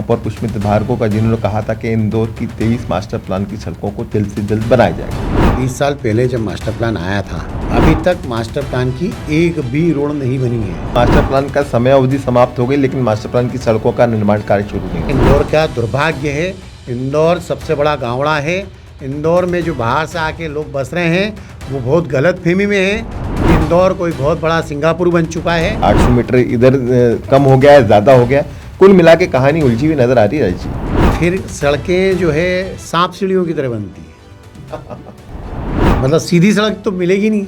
महापौर पुष्पिता भार्गव का, जिन्होंने कहा था कि इंदौर की 23 मास्टर प्लान की सड़कों को जल्द से जल्द बनाया जाएगा। 20 साल पहले जब मास्टर प्लान आया था, अभी तक मास्टर प्लान की एक भी रोड नहीं बनी है। मास्टर प्लान का समय अवधि समाप्त हो गई, लेकिन मास्टर प्लान की सड़कों का निर्माण कार्य शुरू नहीं है। इंदौर का दुर्भाग्य है, इंदौर सबसे बड़ा गाँवड़ा है। इंदौर में जो बाहर से आके लोग बस रहे हैं वो बहुत गलतफहमी में है। इंदौर कोई बहुत बड़ा सिंगापुर बन चुका है। 800 मीटर इधर कम हो गया है, ज़्यादा हो गया। कुल मिला के कहानी उलझी हुई नजर आ रही है जी। फिर सड़कें जो है सांप सीढ़ियों की तरह बनती है। मतलब सीधी सड़क तो मिलेगी नहीं,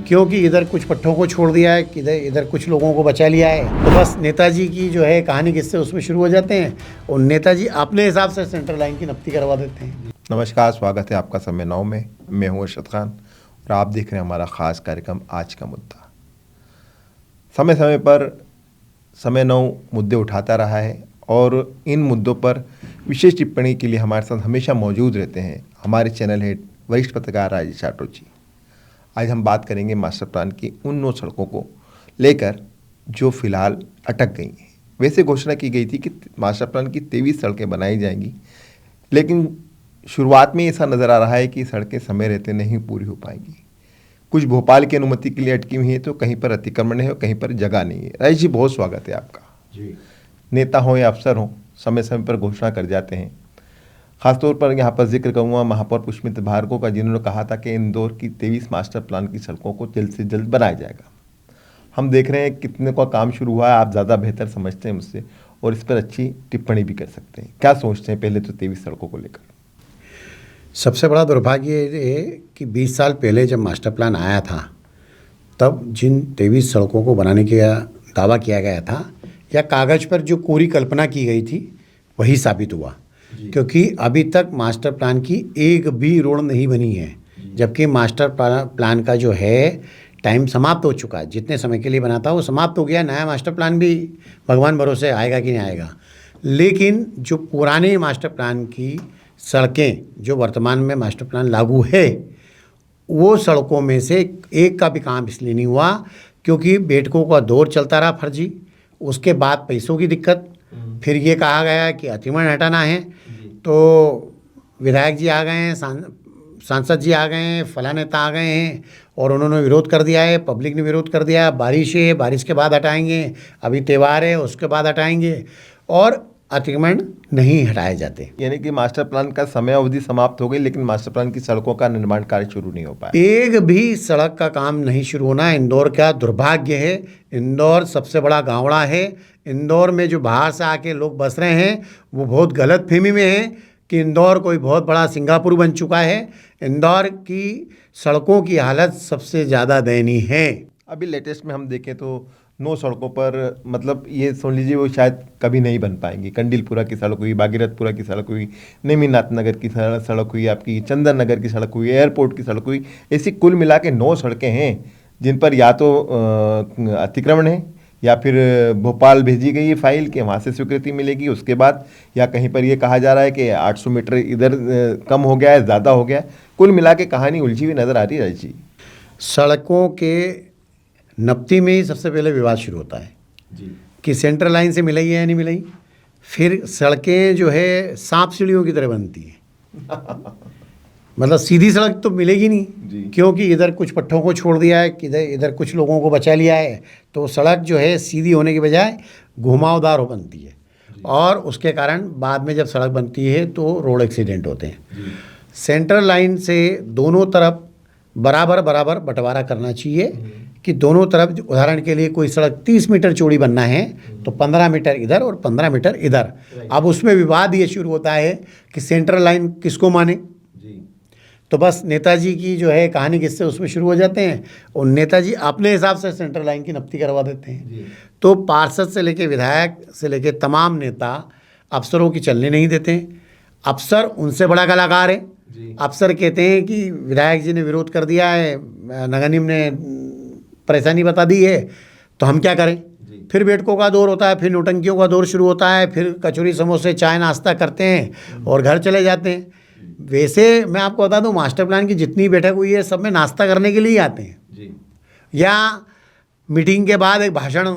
क्योंकि इधर कुछ पट्टों को छोड़ दिया है, इधर कुछ लोगों को बचा लिया है। तो बस नेताजी की जो है कहानी किससे उसमें शुरू हो जाते हैं और नेताजी अपने हिसाब से सेंट्रल लाइन की नपती करवा देते हैं। नमस्कार, स्वागत है आपका समय 9 में। मैं हूँ अरशद खान और आप देख रहे हैं हमारा ख़ास कार्यक्रम आज का मुद्दा। समय समय पर समय 9 मुद्दे उठाता रहा है और इन मुद्दों पर विशेष टिप्पणी के लिए हमारे साथ हमेशा मौजूद रहते हैं हमारे चैनल हेड वरिष्ठ पत्रकार राजेश राठौर जी। आज हम बात करेंगे मास्टर प्लान की उन 9 सड़कों को लेकर जो फिलहाल अटक गई हैं। वैसे घोषणा की गई थी कि मास्टर प्लान की 23 सड़कें बनाई जाएंगी, लेकिन शुरुआत में ऐसा नज़र आ रहा है कि सड़कें समय रहते नहीं पूरी हो पाएंगी। कुछ भोपाल की अनुमति के लिए अटकी हुई है, तो कहीं पर अतिक्रमण है और कहीं पर जगह नहीं है। राजेश जी, बहुत स्वागत है आपका जी। नेता हो या अफसर हो, समय समय पर घोषणा कर जाते हैं। खासतौर पर यहाँ पर जिक्र करूँगा महापौर पुष्पिता भार्गव का, जिन्होंने कहा था कि इंदौर की 23 मास्टर प्लान की सड़कों को जल्द से जल्द बनाया जाएगा। हम देख रहे हैं कितने का काम शुरू हुआ है, आप ज़्यादा बेहतर समझते हैं मुझसे और इस पर अच्छी टिप्पणी भी कर सकते हैं। क्या सोचते हैं पहले तो 23 सड़कों को लेकर? सबसे बड़ा दुर्भाग्य ये है कि 20 साल पहले जब मास्टर प्लान आया था, तब जिन 23 सड़कों को बनाने का दावा किया गया था या कागज़ पर जो कोरी कल्पना की गई थी वही साबित हुआ, क्योंकि अभी तक मास्टर प्लान की एक भी रोड नहीं बनी है। जबकि मास्टर प्लान का जो है टाइम समाप्त हो चुका है। जितने समय के लिए बना था वो समाप्त हो गया। नया मास्टर प्लान भी भगवान भरोसे आएगा कि नहीं आएगा। लेकिन जो पुराने मास्टर प्लान की सड़कें जो वर्तमान में मास्टर प्लान लागू है, वो सड़कों में से एक का भी काम इसलिए नहीं हुआ क्योंकि बैठकों का दौर चलता रहा फर्जी। उसके बाद पैसों की दिक्कत, फिर ये कहा गया कि अतिक्रमण हटाना है, तो विधायक जी आ गए हैं, सांसद जी आ गए हैं, फला नेता आ गए हैं और उन्होंने विरोध कर दिया है, पब्लिक ने विरोध कर दिया। बारिश है, बारिश के बाद हटाएंगे, अभी त्यौहार है उसके बाद हटाएंगे, और अतिक्रमण नहीं हटाए जाते। यानी कि मास्टर प्लान का समय अवधि समाप्त हो गई, लेकिन मास्टर प्लान की सड़कों का निर्माण कार्य शुरू नहीं हो पाया। एक भी सड़क का काम नहीं शुरू होना इंदौर का दुर्भाग्य है। इंदौर सबसे बड़ा गाँवड़ा है। इंदौर में जो बाहर से आके लोग बस रहे हैं वो बहुत गलतफहमी में है कि इंदौर कोई बहुत बड़ा सिंगापुर बन चुका है। इंदौर की सड़कों की हालत सबसे ज़्यादा दयनीय है। अभी लेटेस्ट में हम देखें तो 9 सड़कों पर, मतलब ये सुन लीजिए, वो शायद कभी नहीं बन पाएंगी। कंडीलपुरा की सड़क हुई, भागीरथपुरा की सड़क हुई, नेमीनाथ नगर की सड़क हुई, आपकी चंदन नगर की सड़क हुई, एयरपोर्ट की सड़क हुई। ऐसी कुल मिला के 9 सड़कें हैं जिन पर या तो अतिक्रमण है या फिर भोपाल भेजी गई है फाइल कि वहाँ से स्वीकृति मिलेगी, उसके बाद या कहीं पर ये कहा जा रहा है कि 800 मीटर इधर कम हो गया है, ज़्यादा हो गया है। कुल मिला के कहानी उलझी हुई नज़र आ रही है जी। सड़कों के नपती में ही सबसे पहले विवाद शुरू होता है कि सेंट्रल लाइन से मिलाई है या नहीं मिलाई। फिर सड़कें जो है सांप सीढ़ियों की तरह बनती है। मतलब सीधी सड़क तो मिलेगी नहीं, क्योंकि इधर कुछ पट्टों को छोड़ दिया है, इधर कुछ लोगों को बचा लिया है, तो सड़क जो है सीधी होने के बजाय घुमावदार हो बनती है और उसके कारण बाद में जब सड़क बनती है तो रोड एक्सीडेंट होते हैं। सेंट्रल लाइन से दोनों तरफ बराबर बराबर बंटवारा करना चाहिए कि दोनों तरफ, उदाहरण के लिए कोई सड़क 30 मीटर चौड़ी बनना है तो 15 मीटर इधर और 15 मीटर इधर। अब उसमें विवाद ये शुरू होता है कि सेंट्रल लाइन किसको माने। तो बस नेताजी की जो है कहानी किससे उसमें शुरू हो जाते हैं और नेताजी अपने हिसाब से सेंट्रल लाइन की नपती करवा देते हैं। तो पार्षद से लेके विधायक से लेके तमाम नेता अफसरों की चलने नहीं देते। अफसर उनसे बड़ा कलाकार है। अफसर कहते हैं कि विधायक जी ने विरोध कर दिया है, नगर निगम ने परेशानी बता दी है, तो हम क्या करें। फिर बैठकों का दौर होता है, फिर नौटंकियों का दौर शुरू होता है, फिर कचौरी समोसे चाय नाश्ता करते हैं और घर चले जाते हैं। वैसे मैं आपको बता दूं, मास्टर प्लान की जितनी बैठक हुई है सब में नाश्ता करने के लिए ही आते हैं या मीटिंग के बाद एक भाषण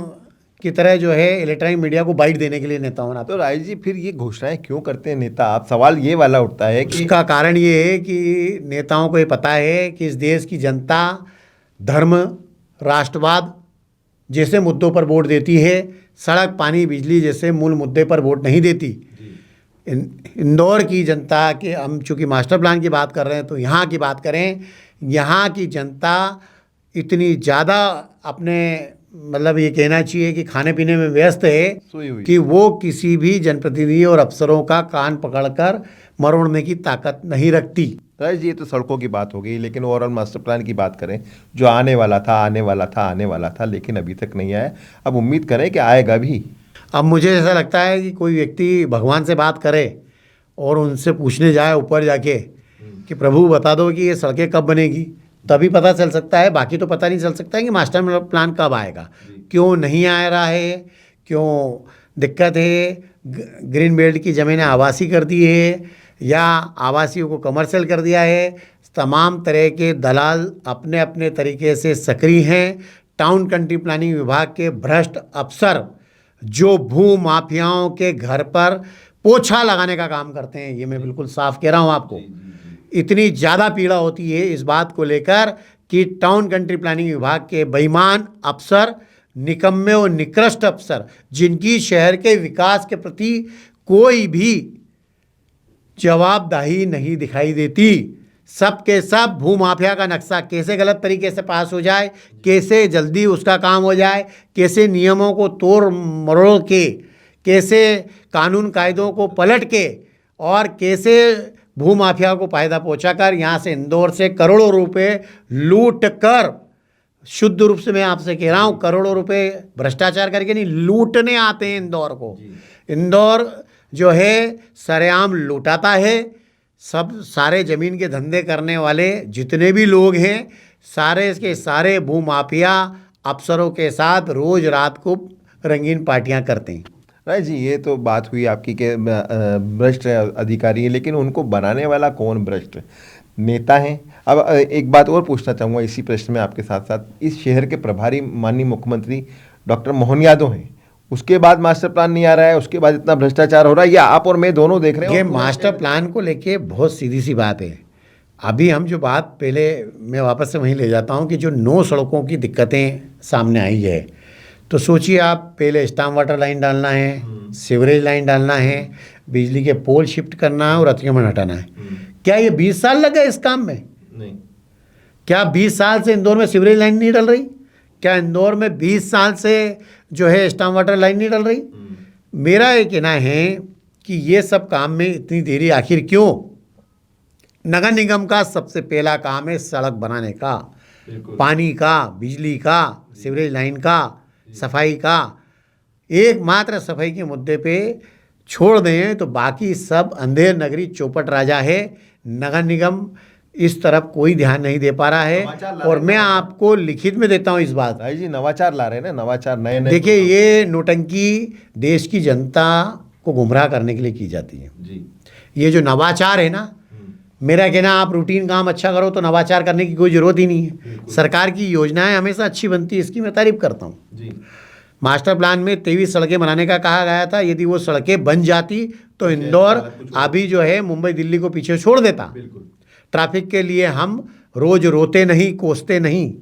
की तरह जो है इलेक्ट्रॉनिक मीडिया को बाइट देने के लिए नेताओं ने। तो राय जी फिर ये घोषणाएं क्यों करते हैं नेता? आप सवाल ये वाला उठता है कि इसका कारण ये है कि नेताओं को ये पता है कि इस देश की जनता धर्म, राष्ट्रवाद जैसे मुद्दों पर वोट देती है, सड़क, पानी, बिजली जैसे मूल मुद्दे पर वोट नहीं देती। इंदौर की जनता के, हम चूँकि मास्टर प्लान की बात कर रहे हैं तो यहाँ की बात करें, यहाँ की जनता इतनी ज़्यादा अपने मतलब ये कहना चाहिए कि खाने पीने में व्यस्त है सोई हुई कि वो किसी भी जनप्रतिनिधि और अफसरों का कान पकड़कर मरोड़ने की ताकत नहीं रखती। राज जी ये तो सड़कों की बात हो गई, लेकिन ओवरऑल मास्टर प्लान की बात करें, जो आने वाला था आने वाला था आने वाला था लेकिन अभी तक नहीं आया, अब उम्मीद करें कि आएगा भी। अब मुझे ऐसा लगता है कि कोई व्यक्ति भगवान से बात करे और उनसे पूछने जाए ऊपर जाके कि प्रभु बता दो कि ये सड़कें कब बनेगी, तभी पता चल सकता है। बाकी तो पता नहीं चल सकता है कि मास्टर प्लान कब आएगा, क्यों नहीं आ रहा है, क्यों दिक्कत है, ग्रीन बेल्ट की ज़मीनें आवासी कर दी है या आवासियों को कमर्शियल कर दिया है। तमाम तरह के दलाल अपने अपने तरीके से सक्रिय हैं। टाउन कंट्री प्लानिंग विभाग के भ्रष्ट अफसर जो भू माफियाओं के घर पर पोछा लगाने का काम करते हैं, ये मैं बिल्कुल साफ कह रहा हूँ आपको। इतनी ज़्यादा पीड़ा होती है इस बात को लेकर कि टाउन कंट्री प्लानिंग विभाग के बेईमान अफसर, निकम्मे और निकृष्ट अफसर, जिनकी शहर के विकास के प्रति कोई भी जवाबदेही नहीं दिखाई देती। सब के सब भूमाफिया का नक्शा कैसे गलत तरीके से पास हो जाए, कैसे जल्दी उसका काम हो जाए, कैसे नियमों को तोड़ मरोड़ के, कैसे कानून कायदों को पलट के और कैसे भूमाफिया को फायदा पहुंचाकर यहाँ से इंदौर से करोड़ों रुपए लूट कर, शुद्ध रूप से मैं आपसे कह रहा हूँ, करोड़ों रुपए भ्रष्टाचार करके नहीं, लूटने आते हैं इंदौर को। इंदौर जो है सरेआम लूटाता है। सब सारे ज़मीन के धंधे करने वाले जितने भी लोग हैं, सारे के सारे भूमाफिया अफसरों के साथ रोज़ रात को रंगीन पार्टियां करते हैं। राय जी ये तो बात हुई आपकी कि भ्रष्ट अधिकारी हैं, लेकिन उनको बनाने वाला कौन भ्रष्ट नेता हैं? अब एक बात और पूछना चाहूँगा इसी प्रश्न में आपके साथ साथ, इस शहर के प्रभारी माननीय मुख्यमंत्री डॉक्टर मोहन यादव हैं, उसके बाद मास्टर प्लान नहीं आ रहा है, उसके बाद इतना भ्रष्टाचार हो रहा है, या आप और मैं दोनों देख रहे हैं? ये मास्टर प्लान को लेके बहुत सीधी सी बात है। अभी हम जो बात, पहले मैं वापस से वहीं ले जाता हूँ कि जो 9 सड़कों की दिक्कतें सामने आई है, तो सोचिए आप, पहले स्टाम वाटर लाइन डालना है, सीवरेज लाइन डालना है, बिजली के पोल शिफ्ट करना है और अतिक्रमण हटाना है। क्या ये 20 साल लग गए इस काम में? नहीं। क्या 20 साल से इंदौर में सीवरेज लाइन नहीं डल रही? क्या इंदौर में 20 साल से जो है स्टाम वाटर लाइन नहीं डल रही? मेरा ये कहना है कि ये सब काम में इतनी देरी आखिर क्यों? नगर निगम का सबसे पहला काम है सड़क बनाने का, पानी का, बिजली का, सीवरेज लाइन का, सफाई का। एकमात्र सफाई के मुद्दे पे छोड़ दें तो बाकी सब अंधेर नगरी चौपट राजा है। नगर निगम इस तरफ कोई ध्यान नहीं दे पा रहा है। और मैं आपको लिखित में देता हूँ इस बात। भाई जी नवाचार ला रहे हैं ना, नवाचार नए नए। देखिए ये नोटंकी देश की जनता को गुमराह करने के लिए की जाती है जी। ये जो नवाचार है ना, मेरा कहना, आप रूटीन काम अच्छा करो तो नवाचार करने की कोई ज़रूरत ही नहीं है। सरकार की योजनाएं हमेशा अच्छी बनती है, इसकी मैं तारीफ करता हूँ जी। मास्टर प्लान में 23 सड़कें बनाने का कहा गया था। यदि वो सड़कें बन जाती तो इंदौर अभी जो है मुंबई दिल्ली को पीछे छोड़ देता। ट्रैफिक के लिए हम रोज रोते नहीं, कोसते नहीं,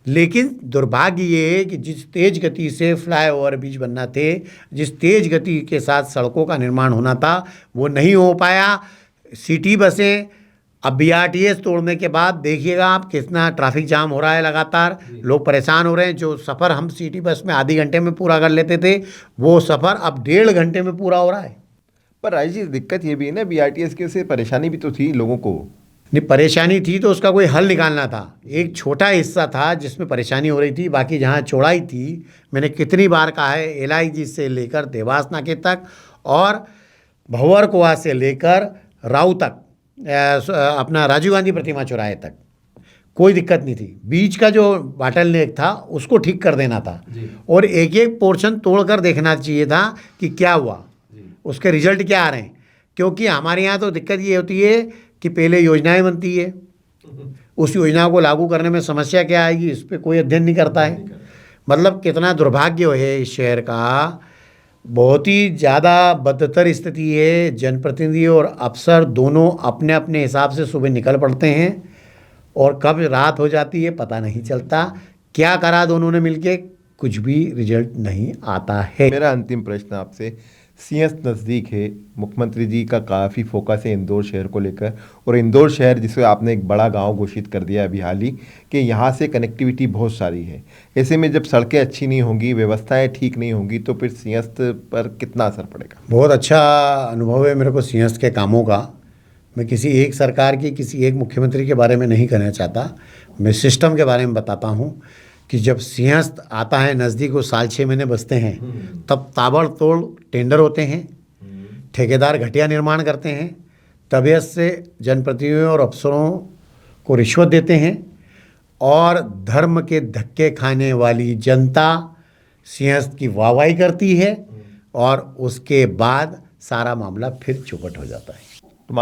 लेकिन दुर्भाग्य ये है कि जिस तेज गति से फ्लाईओवर ब्रिज बनना थे, जिस तेज गति के साथ सड़कों का निर्माण होना था, वो नहीं हो पाया। सिटी बसें अब BRTS तोड़ने के बाद देखिएगा आप कितना ट्रैफिक जाम हो रहा है, लगातार लोग परेशान हो रहे हैं। जो सफ़र हम सिटी बस में आधे घंटे में पूरा कर लेते थे, वो सफ़र अब 1.5 घंटे में पूरा हो रहा है। पर राज जी दिक्कत ये भी है ना, BRTS के से परेशानी भी तो थी लोगों को। नहीं, परेशानी थी तो उसका कोई हल निकालना था। एक छोटा हिस्सा था जिसमें परेशानी हो रही थी, बाकी जहाँ चौड़ाई थी, मैंने कितनी बार कहा है, LIG से लेकर देवास नाके तक और भंवर कुआं से लेकर राव तक, अपना राजीव गांधी प्रतिमा चौराहे तक कोई दिक्कत नहीं थी। बीच का जो बाटल नेक था उसको ठीक कर देना था और एक एक पोर्शन तोड़कर देखना चाहिए था कि क्या हुआ, उसके रिजल्ट क्या आ रहे हैं। क्योंकि हमारे यहाँ तो दिक्कत ये होती है कि पहले योजनाएं बनती है, उस योजना को लागू करने में समस्या क्या आएगी, इस पर कोई अध्ययन नहीं करता है। मतलब कितना दुर्भाग्य है इस शहर का। बहुत ही ज़्यादा बदतर स्थिति है। जनप्रतिनिधि और अफसर दोनों अपने अपने हिसाब से सुबह निकल पड़ते हैं और कब रात हो जाती है पता नहीं चलता। क्या करा दोनों ने मिलके, कुछ भी रिजल्ट नहीं आता है। मेरा अंतिम प्रश्न आपसे, सिंहस्थ नज़दीक है, मुख्यमंत्री जी का काफ़ी फोकस है इंदौर शहर को लेकर, और इंदौर शहर जिसे आपने एक बड़ा गांव घोषित कर दिया अभी हाल ही, कि यहाँ से कनेक्टिविटी बहुत सारी है। ऐसे में जब सड़कें अच्छी नहीं होंगी, व्यवस्थाएं ठीक नहीं होंगी, तो फिर सिंहस्थ पर कितना असर पड़ेगा? बहुत अच्छा अनुभव है मेरे को सिंहस्थ के कामों का। मैं किसी एक सरकार की, किसी एक मुख्यमंत्री के बारे में नहीं कहना चाहता, मैं सिस्टम के बारे में बताता हूँ कि जब सिंहस्थ आता है नज़दीक, वो साल 6 महीने बसते हैं, तब ताबड़तोड़ टेंडर होते हैं, ठेकेदार घटिया निर्माण करते हैं, तबीयत से जनप्रतिनिधियों और अफसरों को रिश्वत देते हैं, और धर्म के धक्के खाने वाली जनता सिंहस्थ की वाहवाही करती है, और उसके बाद सारा मामला फिर चौपट हो जाता है। तो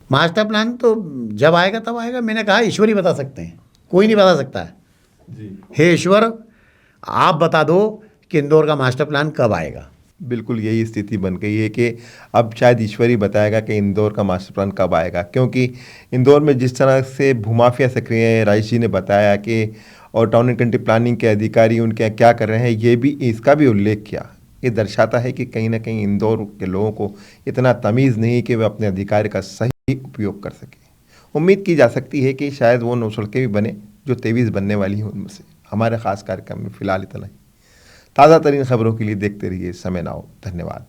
मास्टर प्लान तो जब आएगा तब आएगा। मैंने कहा ईश्वर ही बता सकते हैं, कोई नहीं बता सकता है जी। हे ईश्वर, आप बता दो कि इंदौर का मास्टर प्लान कब आएगा। बिल्कुल यही स्थिति बन गई है कि अब शायद ईश्वर ही बताएगा कि इंदौर का मास्टर प्लान कब आएगा, क्योंकि इंदौर में जिस तरह से भूमाफिया सक्रिय है, राजेश जी ने बताया कि, और टाउन एंड कंट्री प्लानिंग के अधिकारी उनके यहाँ क्या कर रहे हैं, ये भी, इसका भी उल्लेख किया। ये दर्शाता है कि कहीं ना कहीं इंदौर के लोगों को इतना तमीज़ नहीं कि वे अपने अधिकार का सही उपयोग कर सकें। उम्मीद की जा सकती है कि शायद वो 9 सड़कें भी बने जो 23 बनने वाली हैं उनमें से। हमारे ख़ास कार्यक्रम में फ़िलहाल इतना ही। ताज़ा तरीन खबरों के लिए देखते रहिए समय नाउ। धन्यवाद।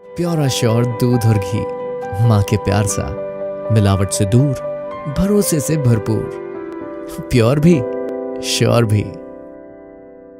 प्योर एश्योर दूध और घी, माँ के प्यार सा, मिलावट से दूर, भरोसे से भरपूर, प्योर भी श्योर भी।